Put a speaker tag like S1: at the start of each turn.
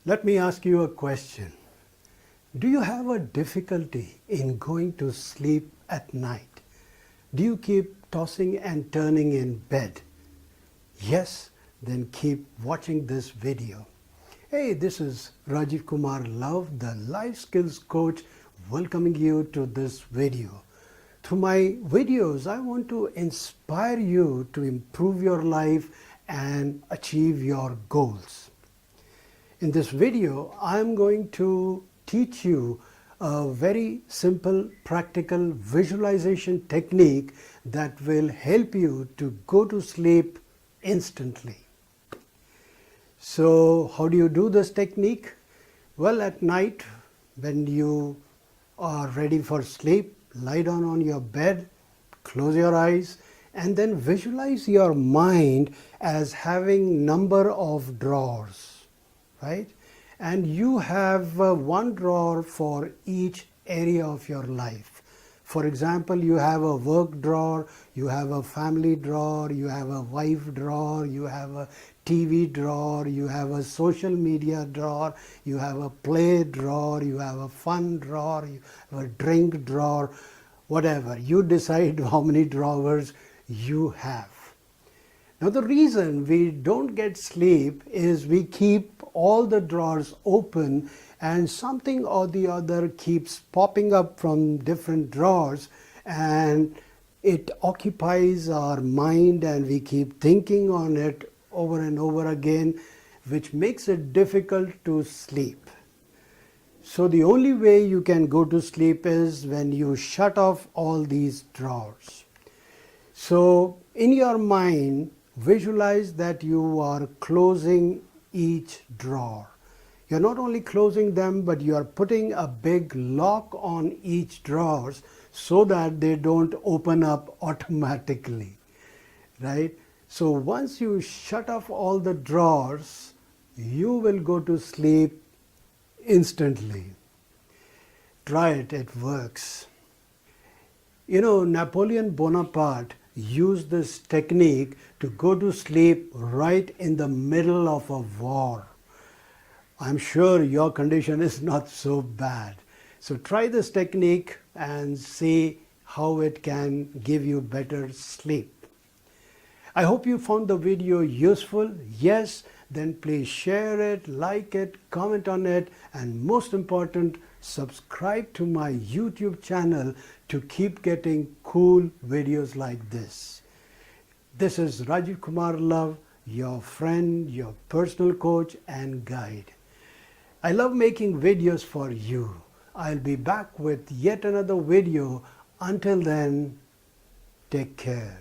S1: Let me ask you a question. Do you have a difficulty in going to sleep at night? Do you keep tossing and turning in bed? Yes? Then keep watching this video. Hey, this is RajivKumarLuv, the life skills coach, welcoming you to this video. Through my videos, I want to inspire you to improve your life and achieve your goals. In this video, I'm going to teach you a very simple, practical visualization technique that will help you to go to sleep instantly. So, how do you do this technique? Well, at night, when you are ready for sleep, lie down on your bed, close your eyes, and then visualize your mind as having number of drawers. Right? And you have one drawer for each area of your life. For example, you have a work drawer, you have a family drawer, you have a wife drawer, you have a TV drawer, you have a social media drawer, you have a play drawer, you have a fun drawer, you have a drink drawer, whatever. You decide how many drawers you have. Now the reason we don't get sleep is we keep all the drawers open and something or the other keeps popping up from different drawers and it occupies our mind and we keep thinking on it over and over again, which makes it difficult to sleep. So the only way you can go to sleep is when you shut off all these drawers. So in your mind, visualize that you are closing each drawer. You're not only closing them, but you are putting a big lock on each drawer so that they don't open up automatically, right? So once you shut off all the drawers, you will go to sleep instantly. Try it, it works. You know, Napoleon Bonaparte used this technique to go to sleep right in the middle of a war. I'm sure your condition is not so bad. So try this technique and see how it can give you better sleep. I hope you found the video useful. Yes, then please share it, like it, comment on it, and most important, subscribe to my YouTube channel to keep getting cool videos like this. This is RajivKumarLuv, your friend, your personal coach and guide. I love making videos for you. I'll be back with yet another video. Until then, take care.